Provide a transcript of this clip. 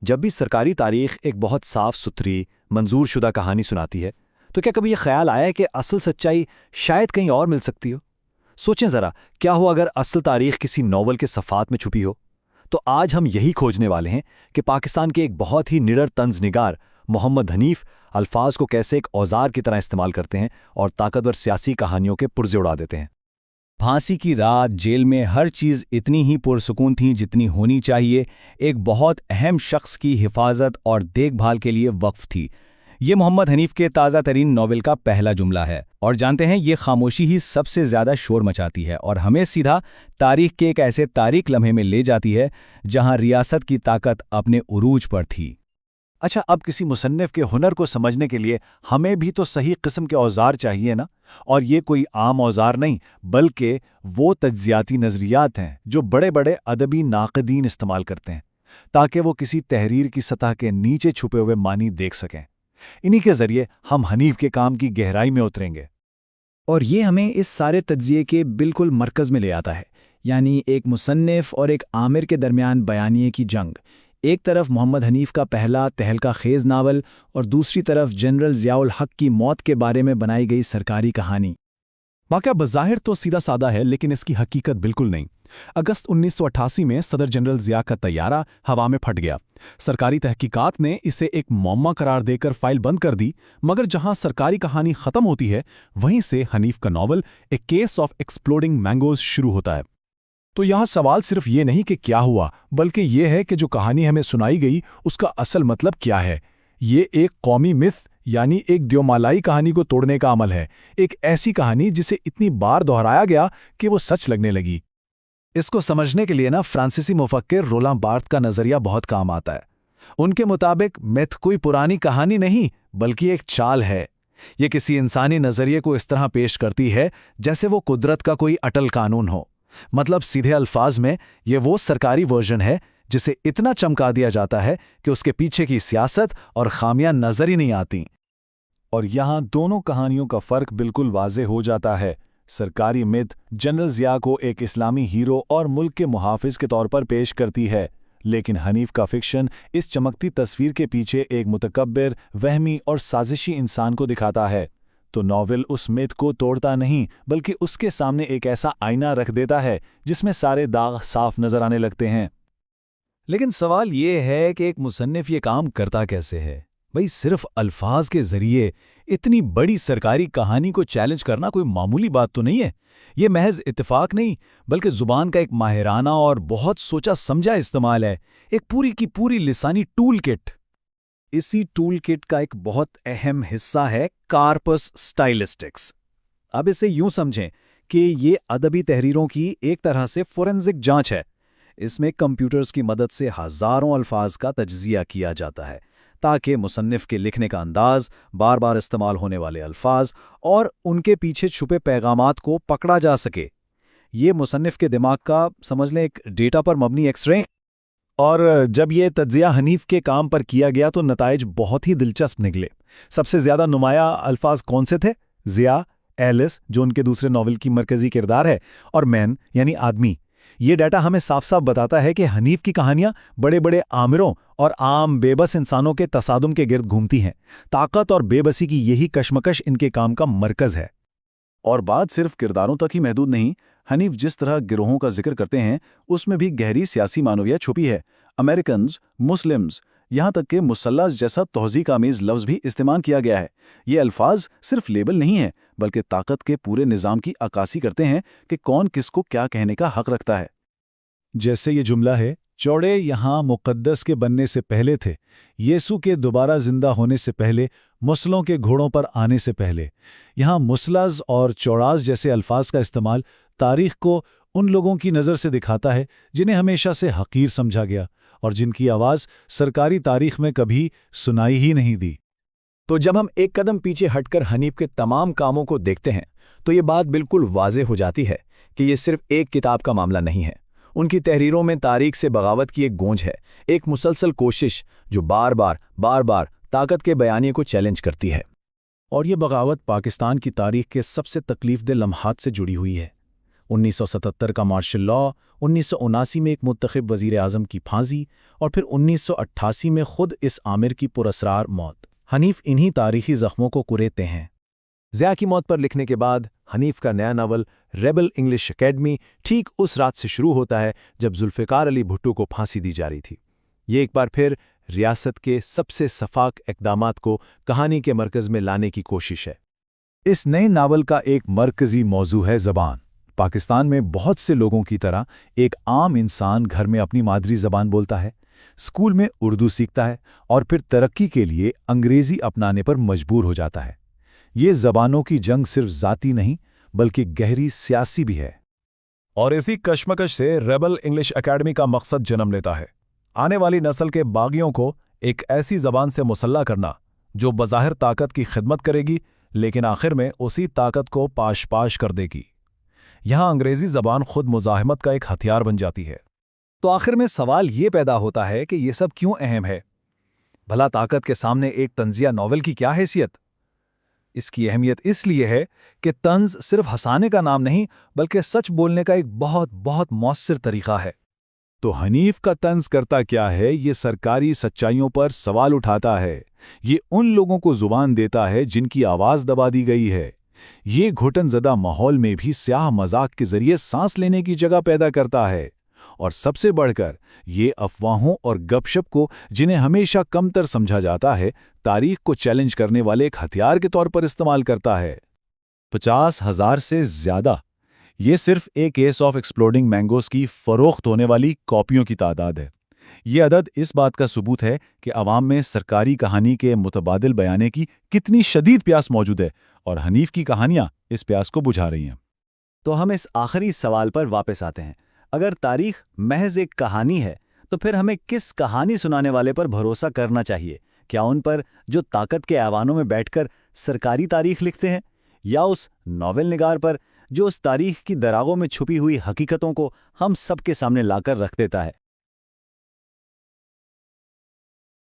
جب بھی سرکاری تاریخ ایک بہت صاف ستھری منظور شدہ کہانی سناتی ہے تو کیا کبھی یہ خیال آیا ہے کہ اصل سچائی شاید کہیں اور مل سکتی ہو؟ سوچیں ذرا، کیا ہو اگر اصل تاریخ کسی ناول کے صفحات میں چھپی ہو؟ تو آج ہم یہی کھوجنے والے ہیں کہ پاکستان کے ایک بہت ہی نڈر طنز نگار محمد حنیف الفاظ کو کیسے ایک اوزار کی طرح استعمال کرتے ہیں اور طاقتور سیاسی کہانیوں کے پرزے اڑا دیتے ہیں۔ پھانسی کی رات جیل میں ہر چیز اتنی ہی پرسکون تھی جتنی ہونی چاہیے، ایک بہت اہم شخص کی حفاظت اور دیکھ بھال کے لیے وقف تھی۔ یہ محمد حنیف کے تازہ ترین ناول کا پہلا جملہ ہے، اور جانتے ہیں یہ خاموشی ہی سب سے زیادہ شور مچاتی ہے اور ہمیں سیدھا تاریخ کے ایک ایسے تاریک لمحے میں لے جاتی ہے جہاں ریاست کی طاقت اپنے عروج پر تھی۔ اچھا، اب کسی مصنف کے ہنر کو سمجھنے کے لیے ہمیں بھی تو صحیح قسم کے اوزار چاہیے نا، اور یہ کوئی عام اوزار نہیں بلکہ وہ تجزیاتی نظریات ہیں جو بڑے بڑے ادبی ناقدین استعمال کرتے ہیں تاکہ وہ کسی تحریر کی سطح کے نیچے چھپے ہوئے معنی دیکھ سکیں۔ انہی کے ذریعے ہم حنیف کے کام کی گہرائی میں اتریں گے، اور یہ ہمیں اس سارے تجزیے کے بالکل مرکز میں لے آتا ہے، یعنی ایک مصنف اور ایک آمر کے درمیان بیانیے کی جنگ۔ ایک طرف محمد حنیف کا پہلا تہلکہ خیز ناول اور دوسری طرف جنرل ضیاء الحق کی موت کے بارے میں بنائی گئی سرکاری کہانی۔ واقعہ بظاہر تو سیدھا سادہ ہے، لیکن اس کی حقیقت بالکل نہیں۔ اگست 1988 میں صدر جنرل ضیاء کا طیارہ ہوا میں پھٹ گیا۔ سرکاری تحقیقات نے اسے ایک معمہ قرار دے کر فائل بند کر دی، مگر جہاں سرکاری کہانی ختم ہوتی ہے وہیں سے حنیف کا novel a case of exploding mangoes شروع ہوتا ہے۔ تو یہاں سوال صرف یہ نہیں کہ کیا ہوا، بلکہ یہ ہے کہ جو کہانی ہمیں سنائی گئی اس کا اصل مطلب کیا ہے۔ یہ ایک قومی مث یعنی ایک دیومالائی کہانی کو توڑنے کا عمل ہے، ایک ایسی کہانی جسے اتنی بار دہرایا گیا کہ وہ سچ لگنے لگی۔ اس کو سمجھنے کے لیے فرانسیسی مفکر رولاں بارتھ کا نظریہ بہت کام آتا ہے۔ ان کے مطابق میتھ کوئی پرانی کہانی نہیں بلکہ ایک چال ہے۔ یہ کسی انسانی نظریے کو اس طرح پیش کرتی ہے جیسے وہ قدرت کا کوئی اٹل قانون ہو۔ مطلب سیدھے الفاظ میں یہ وہ سرکاری ورژن ہے جسے اتنا چمکا دیا جاتا ہے کہ اس کے پیچھے کی سیاست اور خامیاں نظر ہی نہیں آتی۔ اور یہاں دونوں کہانیوں کا فرق بالکل واضح ہو جاتا ہے۔ سرکاری مت جنرل ضیاء کو ایک اسلامی ہیرو اور ملک کے محافظ کے طور پر پیش کرتی ہے، لیکن حنیف کا فکشن اس چمکتی تصویر کے پیچھے ایک متکبر، وہمی اور سازشی انسان کو دکھاتا ہے۔ تو ناول اس مت کو توڑتا نہیں بلکہ اس کے سامنے ایک ایسا آئینہ رکھ دیتا ہے جس میں سارے داغ صاف نظر آنے لگتے ہیں۔ لیکن سوال یہ ہے کہ ایک مصنف یہ کام کرتا کیسے ہے؟ بھئی صرف الفاظ کے ذریعے اتنی بڑی سرکاری کہانی کو چیلنج کرنا کوئی معمولی بات تو نہیں ہے۔ یہ محض اتفاق نہیں بلکہ زبان کا ایک ماہرانہ اور بہت سوچا سمجھا استعمال ہے، ایک پوری کی پوری لسانی ٹول کٹ۔ اسی ٹول کٹ کا ایک بہت اہم حصہ ہے کارپس سٹائلسٹکس۔ اب اسے یوں سمجھیں کہ یہ ادبی تحریروں کی ایک طرح سے فورنزک جانچ ہے۔ اس میں کمپیوٹرز کی مدد سے ہزاروں الفاظ کا تجزیہ کیا جاتا ہے تاکہ مصنف کے لکھنے کا انداز، بار بار استعمال ہونے والے الفاظ اور ان کے پیچھے چھپے پیغامات کو پکڑا جا سکے۔ یہ مصنف کے دماغ کا سمجھ لیں ایک ڈیٹا پر مبنی ایکس رے۔ اور جب یہ تجزیہ حنیف کے کام پر کیا گیا تو نتائج بہت ہی دلچسپ نکلے۔ سب سے زیادہ نمایاں الفاظ کون سے تھے؟ ضیاء، ایلس جو ان کے دوسرے ناول کی مرکزی کردار ہے، اور مین یعنی آدمی۔ یہ ڈیٹا ہمیں صاف صاف بتاتا ہے کہ حنیف کی کہانیاں بڑے بڑے آمروں اور عام بے بس انسانوں کے تصادم کے گرد گھومتی ہیں۔ طاقت اور بے بسی کی یہی کشمکش ان کے کام کا مرکز ہے۔ اور بات صرف کرداروں تک ہی محدود نہیں، حنیف جس طرح گروہوں کا ذکر کرتے ہیں اس میں بھی گہری سیاسی معنویت چھپی ہے۔ امریکنز، مسلمز، یہاں تک کہ مسلح جیسا توہین آمیز لفظ بھی استعمال کیا گیا ہے۔ یہ الفاظ صرف لیبل نہیں ہیں بلکہ طاقت کے پورے نظام کی عکاسی کرتے ہیں کہ کون کس کو کیا کہنے کا حق رکھتا ہے۔ جیسے یہ جملہ ہے، چوڑے یہاں مقدس کے بننے سے پہلے تھے، یسوع کے دوبارہ زندہ ہونے سے پہلے، مسلوں کے گھوڑوں پر آنے سے پہلے۔ یہاں مسلز اور چوڑاز جیسے الفاظ کا استعمال تاریخ کو ان لوگوں کی نظر سے دکھاتا ہے جنہیں ہمیشہ سے حقیر سمجھا گیا اور جن کی آواز سرکاری تاریخ میں کبھی سنائی ہی نہیں دی۔ تو جب ہم ایک قدم پیچھے ہٹ کر حنیف کے تمام کاموں کو دیکھتے ہیں تو یہ بات بالکل واضح ہو جاتی ہے کہ یہ صرف ایک کتاب کا معاملہ نہیں ہے۔ ان کی تحریروں میں تاریخ سے بغاوت کی ایک گونج ہے، ایک مسلسل کوشش جو بار بار طاقت کے بیانیے کو چیلنج کرتی ہے۔ اور یہ بغاوت پاکستان کی تاریخ کے سب سے تکلیف دہ لمحات سے جڑی ہوئی ہے۔ 1977 کا مارشل لاء، 1979 میں ایک منتخب وزیر اعظم کی پھانسی اور پھر 1988 میں خود اس عامر کی پراسرار موت۔ حنیف انہی تاریخی زخموں کو کریتے ہیں۔ ضیاء کی موت پر لکھنے کے بعد حنیف کا نیا ناول ریبل انگلش اکیڈمی ٹھیک اس رات سے شروع ہوتا ہے جب ذوالفقار علی بھٹو کو پھانسی دی جا رہی تھی۔ یہ ایک بار پھر ریاست کے سب سے سفاک اقدامات کو کہانی کے مرکز میں لانے کی کوشش ہے۔ اس نئے ناول کا ایک مرکزی موضوع ہے زبان۔ پاکستان میں بہت سے لوگوں کی طرح ایک عام انسان گھر میں اپنی مادری زبان بولتا ہے، اسکول میں اردو سیکھتا ہے اور پھر ترقی کے لیے انگریزی اپنانے پر مجبور ہو جاتا ہے۔ یہ زبانوں کی جنگ صرف ذاتی نہیں بلکہ گہری سیاسی بھی ہے۔ اور اسی کشمکش سے ریبل انگلش اکیڈمی کا مقصد جنم لیتا ہے، آنے والی نسل کے باغیوں کو ایک ایسی زبان سے مسلح کرنا جو بظاہر طاقت کی خدمت کرے گی لیکن آخر میں اسی طاقت کو پاش پاش کر دے گی۔ یہاں انگریزی زبان خود مزاحمت کا ایک ہتھیار بن جاتی ہے۔ تو آخر میں سوال یہ پیدا ہوتا ہے کہ یہ سب کیوں اہم ہے؟ بھلا طاقت کے سامنے ایک طنزیہ ناول کی کیا حیثیت؟ اس کی اہمیت اس لیے ہے کہ طنز صرف ہنسانے کا نام نہیں بلکہ سچ بولنے کا ایک بہت بہت مؤثر طریقہ ہے۔ تو حنیف کا طنز کرتا کیا ہے؟ یہ سرکاری سچائیوں پر سوال اٹھاتا ہے، یہ ان لوگوں کو زبان دیتا ہے جن کی آواز دبا دی گئی ہے، یہ گھٹن زدہ ماحول میں بھی سیاہ مذاق کے ذریعے سانس لینے کی جگہ پیدا کرتا ہے، اور سب سے بڑھ کر یہ افواہوں اور گپ شپ کو جنہیں ہمیشہ کمتر سمجھا جاتا ہے، تاریخ کو چیلنج کرنے والے ایک ہتھیار کے طور پر استعمال کرتا ہے۔ 50,000 سے زیادہ، یہ صرف ایک کیس آف ایکسپلوڈنگ مینگوز کی فروخت ہونے والی کاپیوں کی تعداد ہے۔ یہ عدد اس بات کا ثبوت ہے کہ عوام میں سرکاری کہانی کے متبادل بیانے کی کتنی شدید پیاس موجود ہے، اور حنیف کی کہانیاں اس پیاس کو بجھا رہی ہیں۔ تو ہم اس آخری سوال پر واپس آتے ہیں۔ اگر تاریخ محض ایک کہانی ہے تو پھر ہمیں کس کہانی سنانے والے پر بھروسہ کرنا چاہیے؟ کیا ان پر جو طاقت کے ایوانوں میں بیٹھ کر سرکاری تاریخ لکھتے ہیں، یا اس ناول نگار پر جو اس تاریخ کی دراغوں میں چھپی ہوئی حقیقتوں کو ہم سب کے سامنے لا کر رکھ دیتا ہے؟